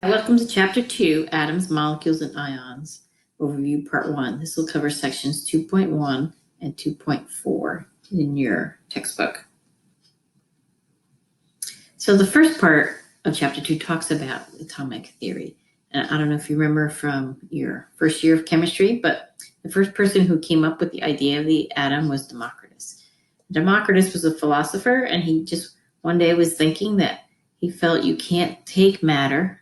Welcome to Chapter 2, Atoms, Molecules, and Ions, Overview Part 1. This will cover sections 2.1 and 2.4 in your textbook. So the first part of Chapter 2 talks about atomic theory. And I don't know if you remember from your first year of chemistry, but the first person who came up with the idea of the atom was Democritus. Democritus was a philosopher, and he just one day was thinking that he felt you can't take matter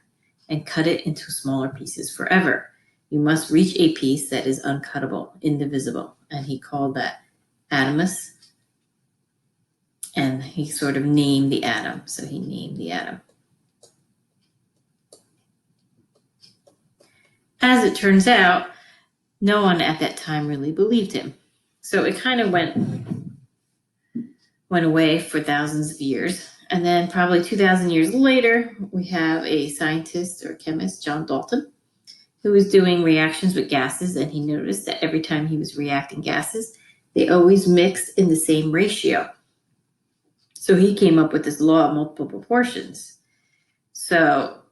and cut it into smaller pieces forever. You must reach a piece that is uncuttable, indivisible. And he called that atomus. And he sort of named the atom. So he named the atom. As it turns out, no one at that time really believed him. So it kind of went away for thousands of years. And then probably 2,000 years later, we have a scientist or chemist, John Dalton, who was doing reactions with gases, and he noticed that every time he was reacting gases, they always mix in the same ratio. So he came up with this law of multiple proportions. So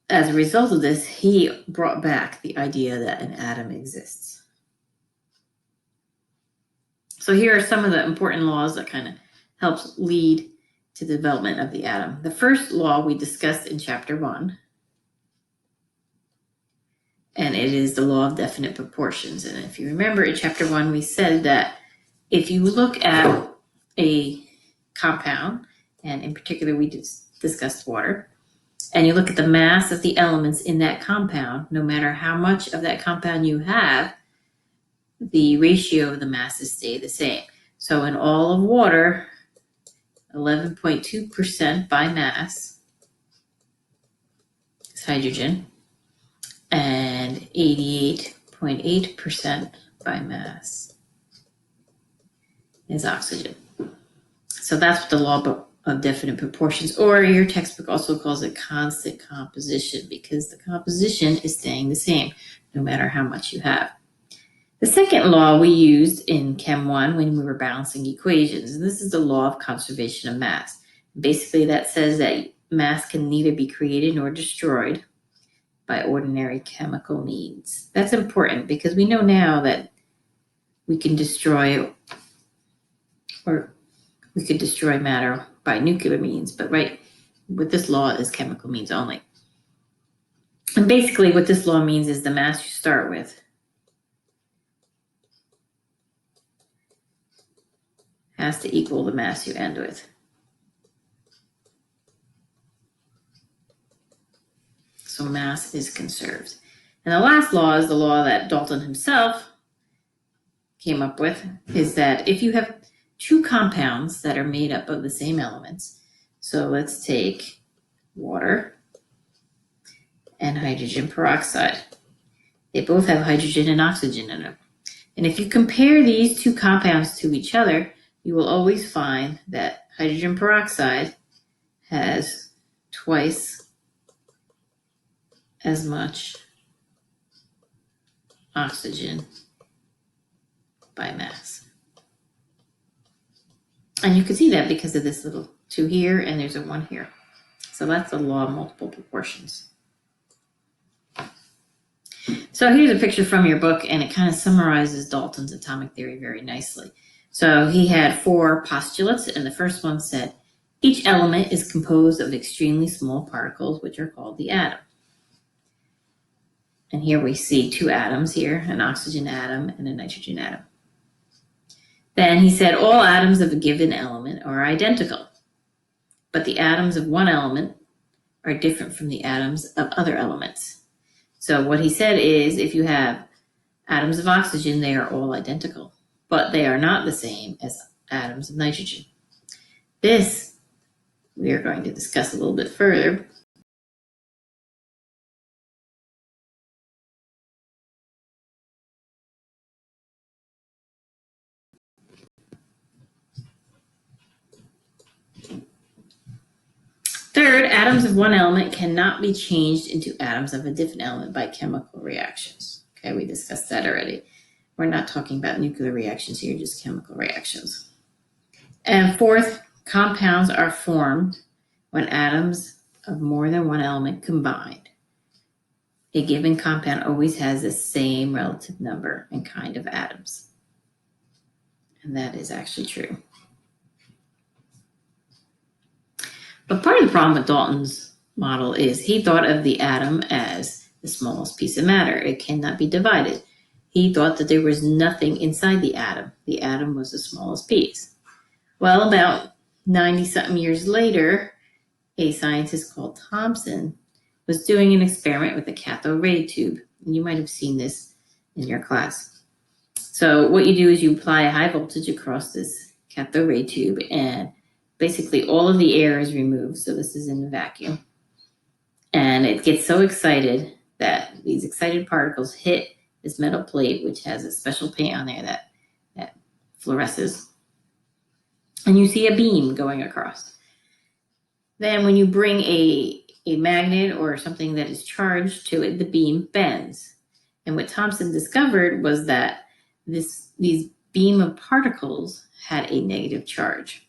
as a result of this, he brought back the idea that an atom exists. So here are some of the important laws that kind of helps lead to the development of the atom. The first law we discussed in Chapter 1, and it is the law of definite proportions. And if you remember in Chapter 1, we said that if you look at a compound, and in particular we discussed water, and you look at the mass of the elements in that compound, no matter how much of that compound you have, the ratio of the masses stay the same. So in all of water, 11.2% by mass is hydrogen, and 88.8% by mass is oxygen. So that's what the law of definite proportions, or your textbook also calls it constant composition, because the composition is staying the same no matter how much you have. The second law we used in Chem 1 when we were balancing equations, and this is the law of conservation of mass. Basically, that says that mass can neither be created nor destroyed by ordinary chemical means. That's important because we know now that we can destroy matter by nuclear means, but right, with this law is chemical means only. And basically what this law means is the mass you start with has to equal the mass you end with. So mass is conserved. And the last law is the law that Dalton himself came up with, is that if you have two compounds that are made up of the same elements, so let's take water and hydrogen peroxide. They both have hydrogen and oxygen in them. And if you compare these two compounds to each other, you will always find that hydrogen peroxide has twice as much oxygen by mass. And you can see that because of this little 2 here, and there's a 1 here. So that's the law of multiple proportions. So here's a picture from your book, and it kind of summarizes Dalton's atomic theory very nicely. So he had 4 postulates, and the first one said, each element is composed of extremely small particles, which are called the atom. And here we see 2 atoms here, an oxygen atom and a nitrogen atom. Then he said all atoms of a given element are identical, but the atoms of one element are different from the atoms of other elements. So what he said is if you have atoms of oxygen, they are all identical, but they are not the same as atoms of nitrogen. This we are going to discuss a little bit further. Third, atoms of one element cannot be changed into atoms of a different element by chemical reactions. Okay, we discussed that already. We're not talking about nuclear reactions here, just chemical reactions. And fourth, compounds are formed when atoms of more than one element combine. a given compound always has the same relative number and kind of atoms. And that is actually true. But part of the problem with Dalton's model is he thought of the atom as the smallest piece of matter. It cannot be divided. He thought that there was nothing inside the atom. The atom was the smallest piece. Well, about 90-something years later, a scientist called Thomson was doing an experiment with a cathode ray tube. You might have seen this in your class. So what you do is you apply a high voltage across this cathode ray tube, and basically all of the air is removed. So this is in a vacuum. And it gets so excited that these excited particles hit this metal plate, which has a special paint on there that fluoresces. And you see a beam going across. Then when you bring a magnet or something that is charged to it, the beam bends. And what Thomson discovered was that these beam of particles had a negative charge.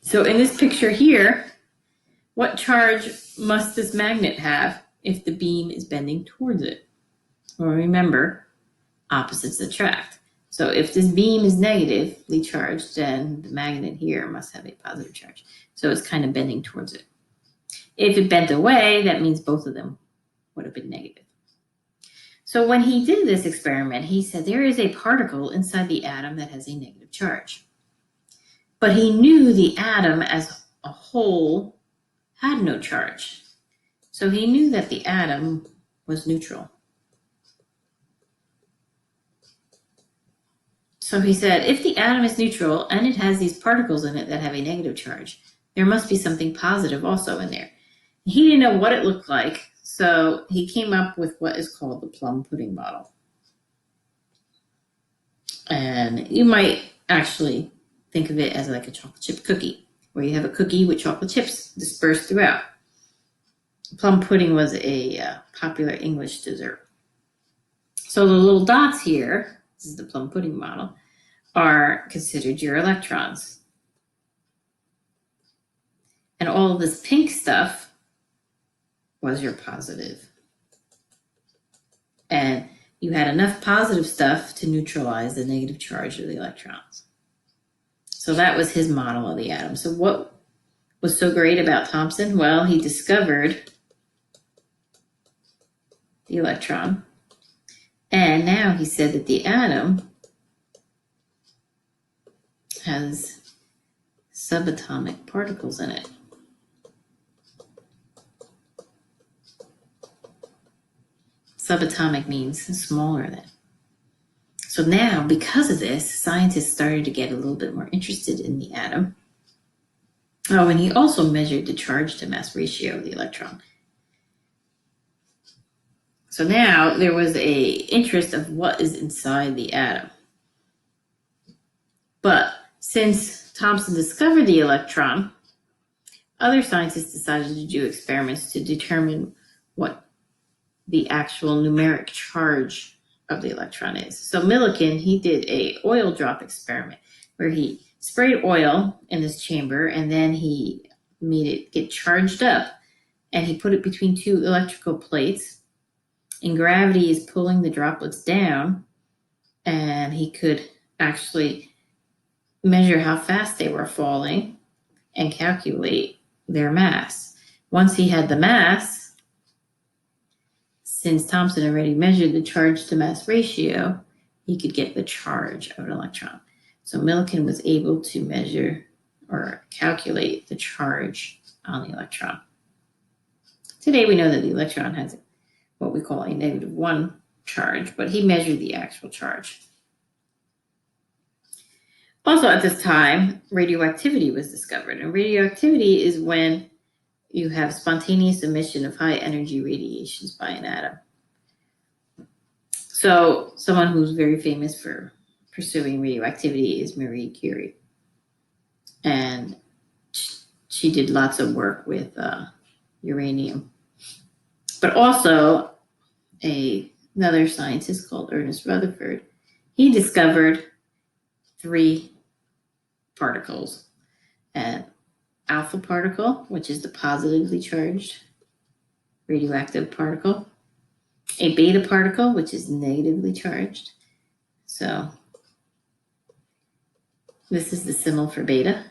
So in this picture here, what charge must this magnet have if the beam is bending towards it? Well, remember, opposites attract. So if this beam is negatively charged, then the magnet here must have a positive charge. So it's kind of bending towards it. If it bent away, that means both of them would have been negative. So when he did this experiment, he said there is a particle inside the atom that has a negative charge. But he knew the atom as a whole had no charge. So he knew that the atom was neutral. So he said, if the atom is neutral and it has these particles in it that have a negative charge, there must be something positive also in there. He didn't know what it looked like, so he came up with what is called the plum pudding model. And you might actually think of it as like a chocolate chip cookie, where you have a cookie with chocolate chips dispersed throughout. Plum pudding was a popular English dessert. So the little dots here, this is the plum pudding model, are considered your electrons. And all of this pink stuff was your positive. And you had enough positive stuff to neutralize the negative charge of the electrons. So that was his model of the atom. So what was so great about Thomson? Well, he discovered the electron. And now he said that the atom has subatomic particles in it. Subatomic means smaller than. So now, because of this, scientists started to get a little bit more interested in the atom. Oh, and he also measured the charge to mass ratio of the electron. So now there was an interest of what is inside the atom. But since Thomson discovered the electron, other scientists decided to do experiments to determine what the actual numeric charge of the electron is. So Millikan, he did a oil drop experiment where he sprayed oil in this chamber and then he made it get charged up and he put it between two electrical plates, and gravity is pulling the droplets down, and he could actually measure how fast they were falling and calculate their mass. Once he had the mass, since Thomson already measured the charge to mass ratio, he could get the charge of an electron. So Millikan was able to measure or calculate the charge on the electron. Today we know that the electron has what we call a -1 charge, but he measured the actual charge. Also at this time, radioactivity was discovered. And radioactivity is when you have spontaneous emission of high energy radiations by an atom. So someone who's very famous for pursuing radioactivity is Marie Curie. And she did lots of work with uranium. But also another scientist called Ernest Rutherford, he discovered 3 particles. an alpha particle, which is the positively charged radioactive particle, a beta particle, which is negatively charged. So this is the symbol for beta.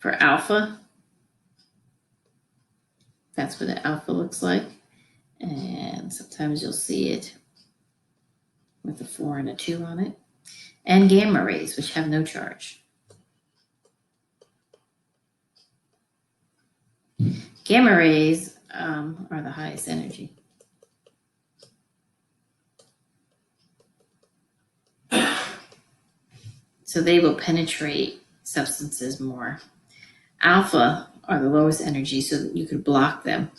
For alpha, that's what an alpha looks like. And sometimes you'll see it with a 4 and a 2 on it. And gamma rays, which have no charge. Gamma rays are the highest energy. So they will penetrate substances more. Alpha are the lowest energy, so that you could block them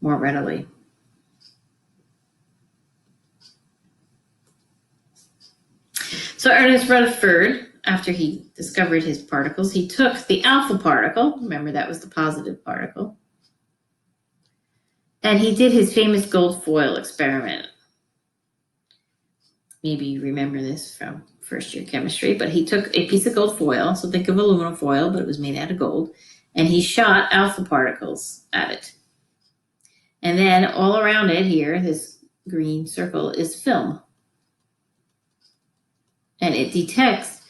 more readily. So Ernest Rutherford, after he discovered his particles, he took the alpha particle, remember that was the positive particle, and he did his famous gold foil experiment. Maybe you remember this from first year chemistry, but he took a piece of gold foil, so think of aluminum foil, but it was made out of gold, and he shot alpha particles at it. And then all around it here, this green circle is film. And it detects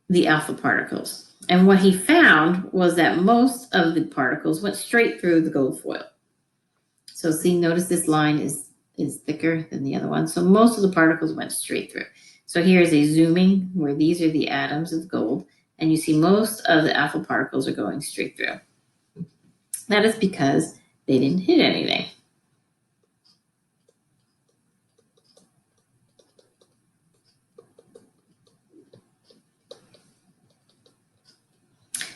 the alpha particles. And what he found was that most of the particles went straight through the gold foil. So see, notice this line is thicker than the other one. So most of the particles went straight through. So here's a zooming where these are the atoms of gold. And you see most of the alpha particles are going straight through. That is because they didn't hit anything.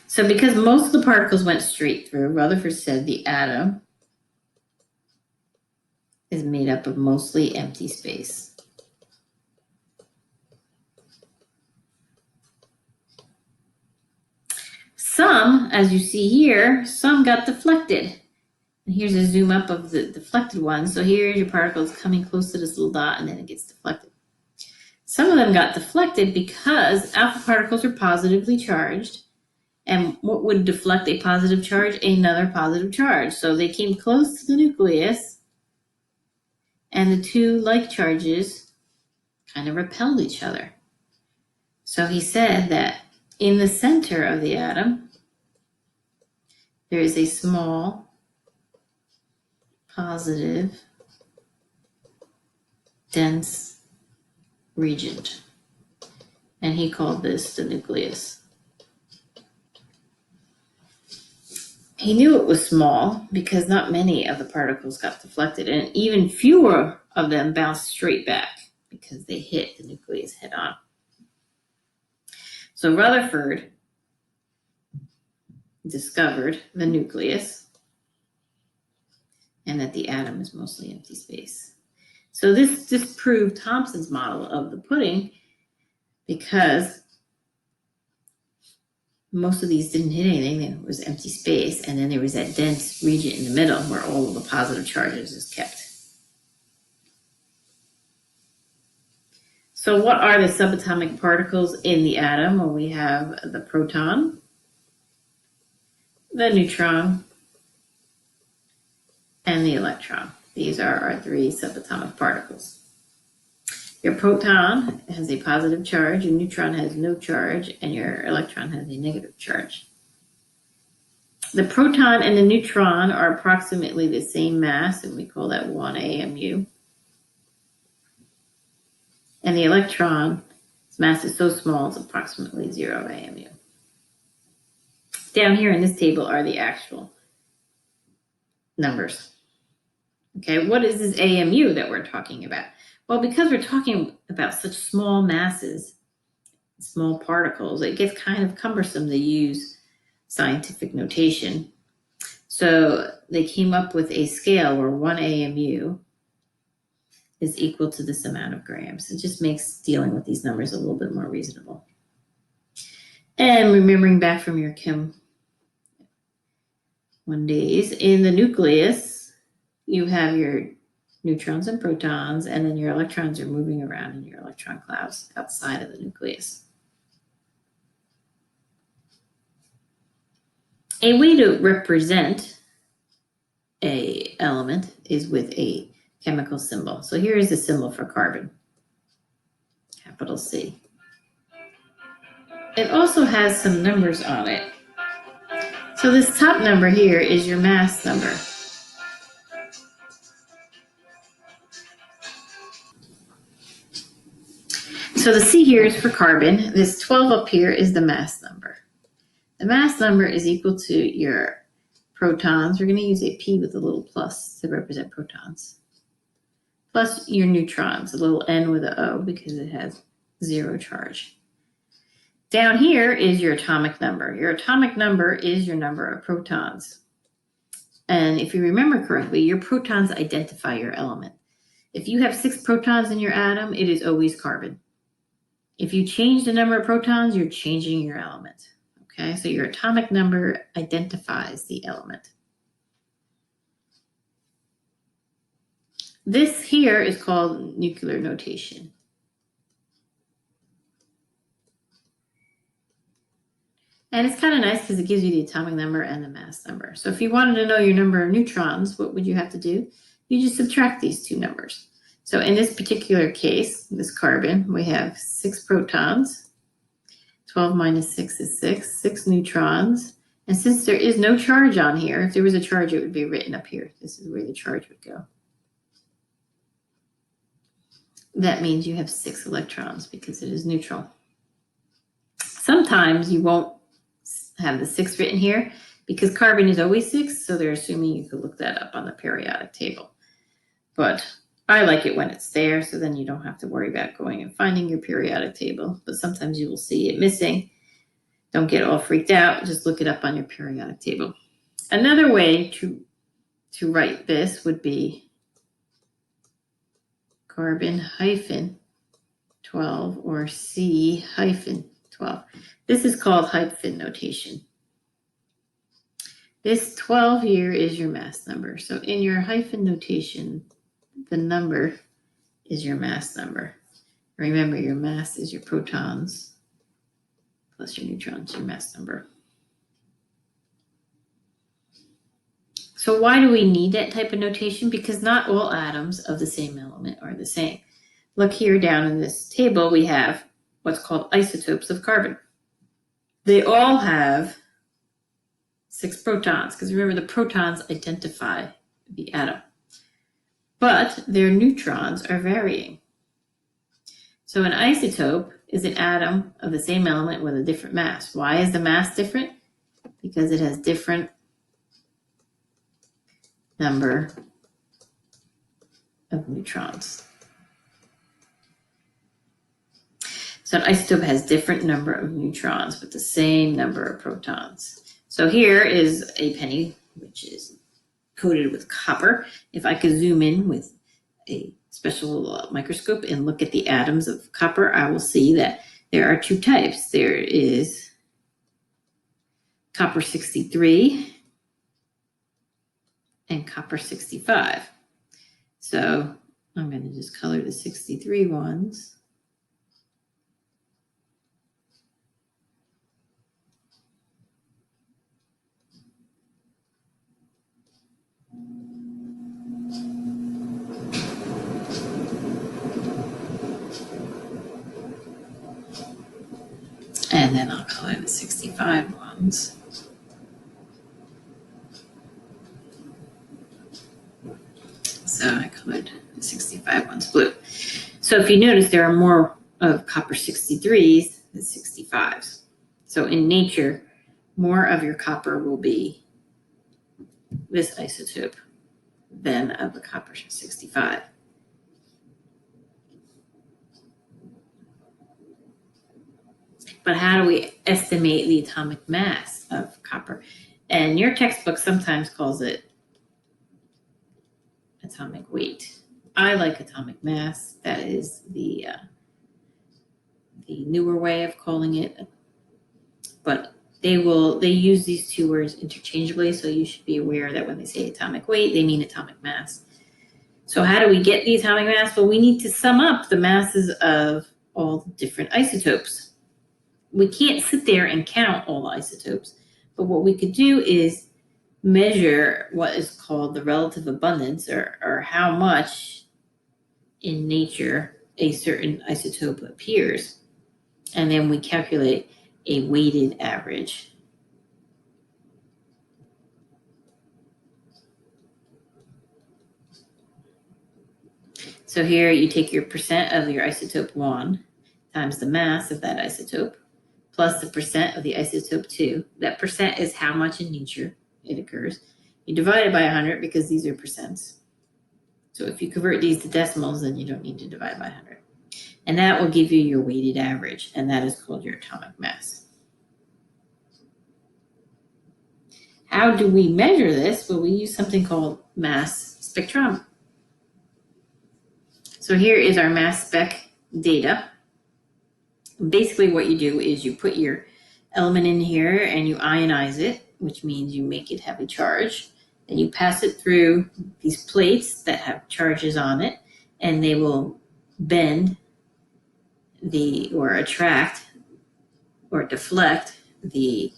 So because most of the particles went straight through, Rutherford said the atom is made up of mostly empty space. Some, as you see here, some got deflected. And here's a zoom up of the deflected ones. So here's your particles coming close to this little dot, and then it gets deflected. Some of them got deflected because alpha particles are positively charged. And what would deflect a positive charge? Another positive charge. So they came close to the nucleus, and the two like charges kind of repelled each other. So he said that in the center of the atom, there is a small positive dense region. And he called this the nucleus. He knew it was small because not many of the particles got deflected, and even fewer of them bounced straight back because they hit the nucleus head on. So Rutherford discovered the nucleus and that the atom is mostly empty space. So this disproved Thomson's model of the pudding because most of these didn't hit anything. There was empty space, and then there was that dense region in the middle where all of the positive charges is kept. So what are the subatomic particles in the atom? Well, we have the proton, the neutron, and the electron. These are our three subatomic particles. Your proton has a positive charge, your neutron has no charge, and your electron has a negative charge. The proton and the neutron are approximately the same mass, and we call that 1 AMU. And the electron's mass is so small, it's approximately 0 AMU. Down here in this table are the actual numbers. Okay, what is this AMU that we're talking about? Well, because we're talking about such small masses, small particles, it gets kind of cumbersome to use scientific notation. So they came up with a scale where 1 AMU is equal to this amount of grams. It just makes dealing with these numbers a little bit more reasonable. And remembering back from your Chem 1 days, in the nucleus, you have your neutrons and protons, and then your electrons are moving around in your electron clouds outside of the nucleus. A way to represent a element is with a chemical symbol. So here is the symbol for carbon, capital C. It also has some numbers on it. So this top number here is your mass number. So the C here is for carbon. This 12 up here is the mass number. The mass number is equal to your protons. We're going to use a P with a little plus to represent protons. Plus your neutrons, a little N with an O because it has zero charge. Down here is your atomic number. Your atomic number is your number of protons. And if you remember correctly, your protons identify your element. If you have 6 protons in your atom, it is always carbon. If you change the number of protons, you're changing your element. Okay, so your atomic number identifies the element. This here is called nuclear notation. And it's kind of nice because it gives you the atomic number and the mass number. So if you wanted to know your number of neutrons, what would you have to do? You just subtract these two numbers. So in this particular case, this carbon, we have 6 protons. 12 minus 6 is 6 neutrons. And since there is no charge on here, if there was a charge, it would be written up here. This is where the charge would go. That means you have 6 electrons because it is neutral. Sometimes you won't have the 6 written here because carbon is always 6, so they're assuming you could look that up on the periodic table. But I like it when it's there, so then you don't have to worry about going and finding your periodic table. But sometimes you will see it missing. Don't get all freaked out. Just look it up on your periodic table. Another way to write this would be carbon hyphen 12 or C hyphen 12. This is called hyphen notation. This 12 here is your mass number. So in your hyphen notation, the number is your mass number. Remember, your mass is your protons plus your neutrons, your mass number. So why do we need that type of notation? Because not all atoms of the same element are the same. Look here down in this table, we have what's called isotopes of carbon. They all have 6 protons, because remember the protons identify the atom. But their neutrons are varying. So an isotope is an atom of the same element with a different mass. Why is the mass different? Because it has different number of neutrons. So an isotope has different number of neutrons with the same number of protons. So here is a penny, which is coated with copper. If I could zoom in with a special microscope and look at the atoms of copper, I will see that there are 2 types. There is copper 63 and copper 65. So I'm going to just color the 63 ones. And then I'll color the 65 ones. So I colored the 65 ones blue. So if you notice, there are more of copper 63s than 65s. So in nature, more of your copper will be this isotope than of the copper 65. But how do we estimate the atomic mass of copper? And your textbook sometimes calls it atomic weight. I like atomic mass. That is the newer way of calling it. But they use these 2 words interchangeably, so you should be aware that when they say atomic weight, they mean atomic mass. So how do we get the atomic mass? Well, we need to sum up the masses of all the different isotopes. We can't sit there and count all the isotopes, But what we could do is measure what is called the relative abundance, or how much in nature a certain isotope appears. And then we calculate a weighted average. So here you take your percent of your isotope 1 times the mass of that isotope plus the percent of the isotope 2. That percent is how much in nature it occurs. You divide it by 100 because these are percents. So if you convert these to decimals, then you don't need to divide by 100. And that will give you your weighted average, and that is called your atomic mass. How do we measure this? Well, we use something called mass spectrometry. So here is our mass spec data. Basically what you do is you put your element in here and you ionize it, which means you make it have a charge. And you pass it through these plates that have charges on it, and they will bend or attract or deflect the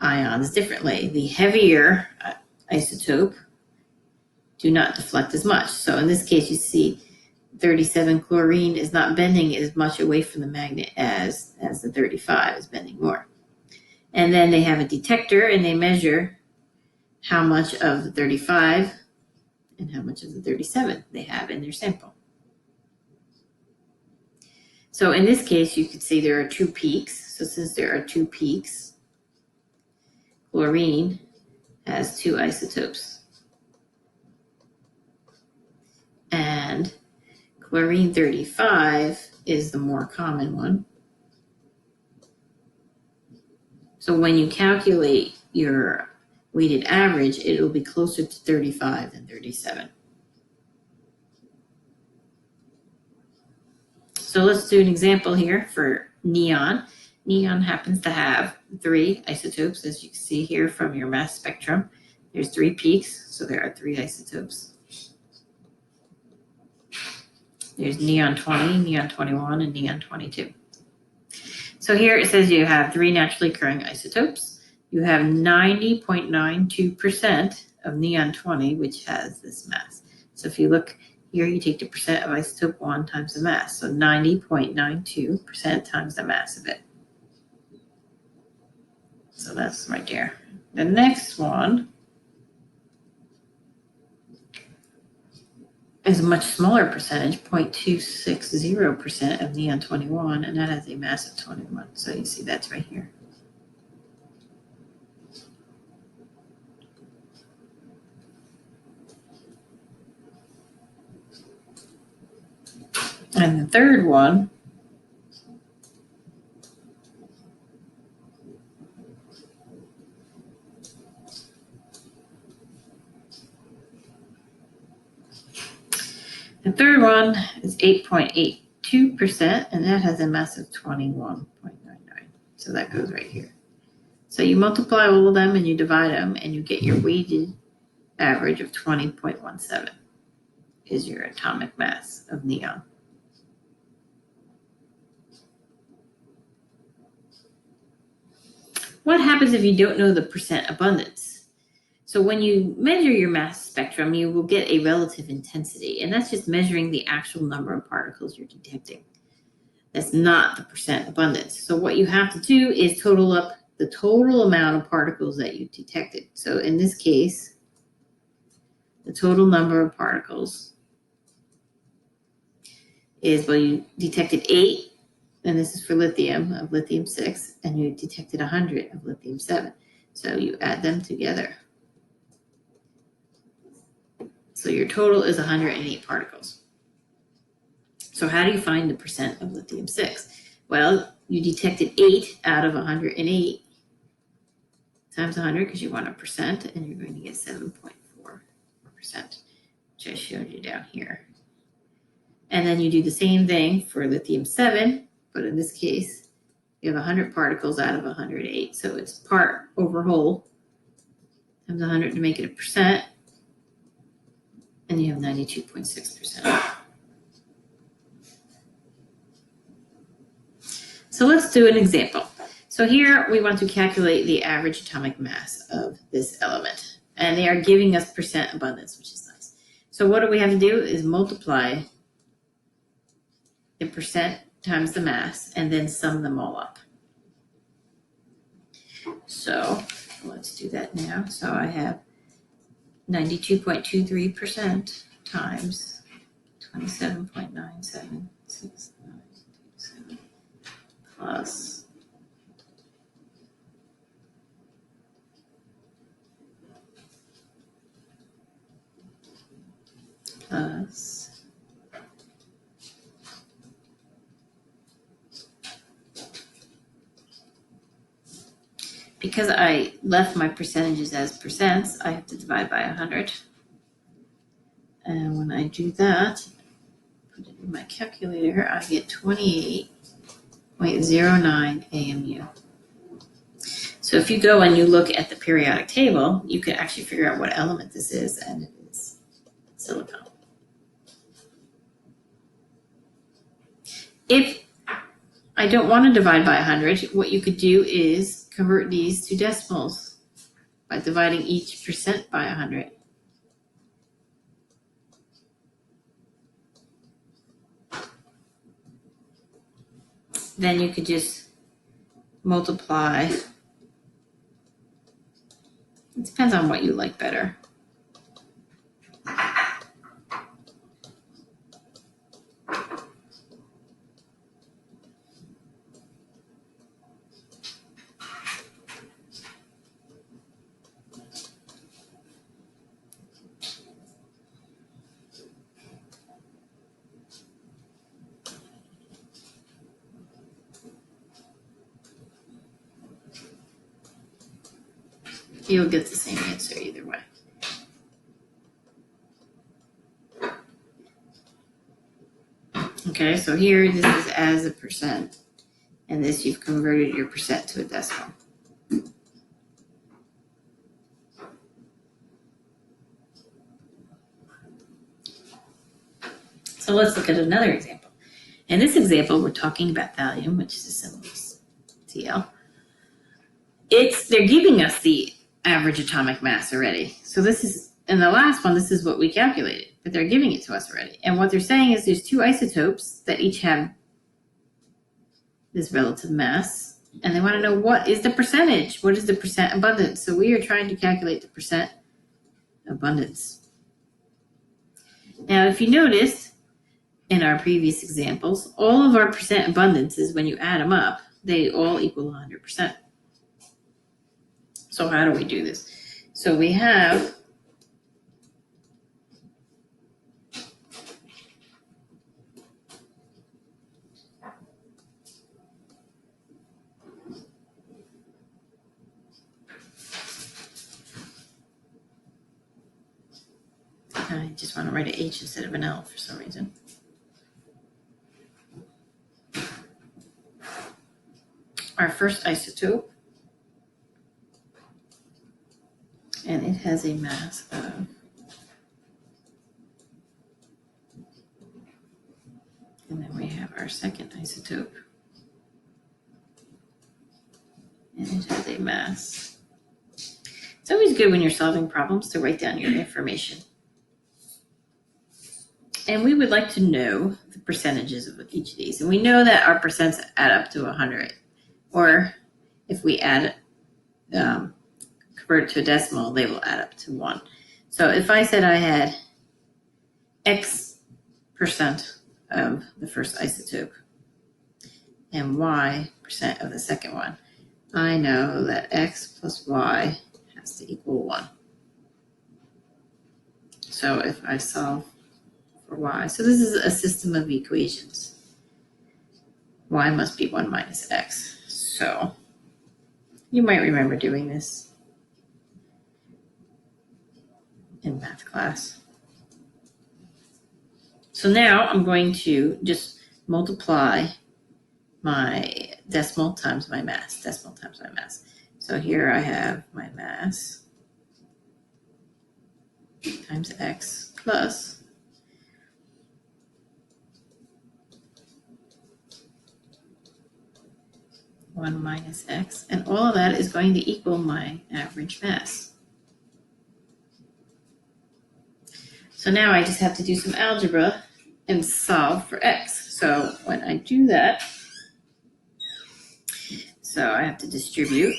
ions differently. The heavier isotope do not deflect as much. So in this case, you see 37 chlorine is not bending as much away from the magnet as the 35 is bending more. And then they have a detector and they measure how much of the 35 and how much of the 37 they have in their sample. So in this case, you could see there are 2 peaks. So since there are 2 peaks, chlorine has 2 isotopes. And chlorine 35 is the more common one. So when you calculate your weighted average, it will be closer to 35 than 37. So let's do an example here for neon. Neon happens to have 3 isotopes, as you can see here from your mass spectrum. There's 3 peaks, so there are 3 isotopes. There's neon 20, neon 21, and neon 22. So here it says you have 3 naturally occurring isotopes. You have 90.92% of neon 20, which has this mass. So if you look here, you take the percent of isotope 1 times the mass. So 90.92% times the mass of it. So that's right there. The next one is a much smaller percentage, 0.260% of neon 21, and that has a mass of 21. So you see that's right here. And the third one is 8.82%, and that has a mass of 21.99. So that goes right here. So you multiply all of them and you divide them, and you get your weighted average of 20.17 is your atomic mass of neon. What happens if you don't know the percent abundance? So when you measure your mass spectrum, you will get a relative intensity, and that's just measuring the actual number of particles you're detecting. That's not the percent abundance. So what you have to do is total up the total amount of particles that you detected. So in this case, the total number of particles is, well, you detected 8, and this is for lithium, of lithium 6, and you detected 100 of lithium 7. So you add them together. So your total is 108 particles. So how do you find the percent of lithium 6? Well, you detected 8 out of 108 times 100 because you want a percent, and you're going to get 7.4%, which I showed you down here. And then you do the same thing for lithium 7, but in this case, you have 100 particles out of 108. So it's part over whole times 100 to make it a percent, and you have 92.6%. So let's do an example. So here we want to calculate the average atomic mass of this element. And they are giving us percent abundance, which is nice. So what do we have to do is multiply the percent times the mass and then sum them all up. So let's do that now. So I have 92.23% times 27.976927 plus because I left my percentages as percents, I have to divide by 100. And when I do that, put it in my calculator, I get 28.09 AMU. So if you go and you look at the periodic table, you can actually figure out what element this is, and it's silicon. If I don't want to divide by 100, what you could do is convert these to decimals by dividing each percent by 100. Then you could just multiply. It depends on what you like better. You'll get the same answer either way. Okay, so here this is as a percent, and this you've converted your percent to a decimal. So let's look at another example. In this example, we're talking about thallium, which is a symbol Tl. They're giving us the average atomic mass already. So this is, in the last one, this is what we calculated, but they're giving it to us already. And what they're saying is there's two isotopes that each have this relative mass, and they want to know what is the percentage? What is the percent abundance? So we are trying to calculate the percent abundance. Now, if you notice, in our previous examples, all of our percent abundances, when you add them up, they all equal 100%. So how do we do this? So we have I just want to write an H instead of an L for some reason. Our first isotope, and it has a mass of and then we have our second isotope, and it has a mass. It's always good when you're solving problems to write down your information. And we would like to know the percentages of each of these. And we know that our percents add up to 100. Or if we add, convert it to a decimal, they will add up to 1. So if I said I had X percent of the first isotope and Y percent of the second one, I know that X plus Y has to equal 1. So if I solve for Y, so this is a system of equations. Y must be 1 minus X. So you might remember doing this in math class. So now I'm going to just multiply my decimal times my mass, decimal times my mass. So here I have my mass times X plus 1 minus x, and all of that is going to equal my average mass. So now I just have to do some algebra and solve for x. So when I do that, so I have to distribute.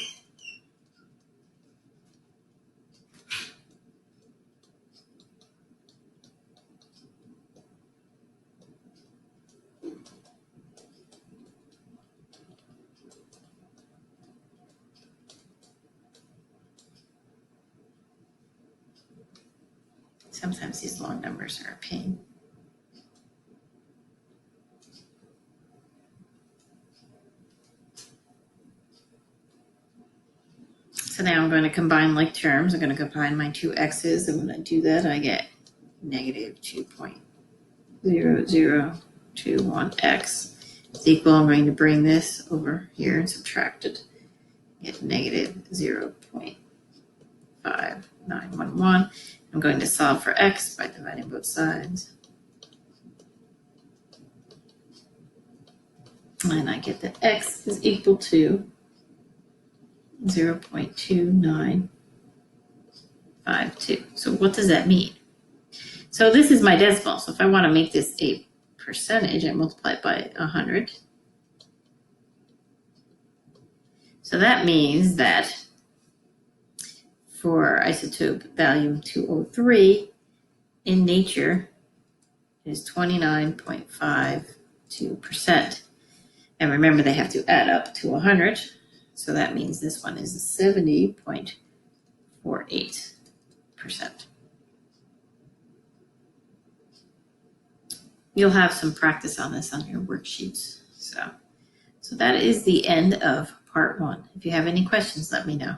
Sometimes these long numbers are a pain. So now I'm going to combine like terms. I'm going to combine my two x's, and when I do that, I get negative 2.0021x is equal. I'm going to bring this over here and subtract it. Get negative 0.5911. I'm going to solve for x by dividing both sides. And I get that x is equal to 0.2952. So what does that mean? So this is my decimal. So if I want to make this a percentage, I multiply it by 100. So that means that for isotope value 203 in nature is 29.52%. And remember, they have to add up to 100. So that means this one is 70.48%. You'll have some practice on this on your worksheets. So that is the end of part 1. If you have any questions, let me know.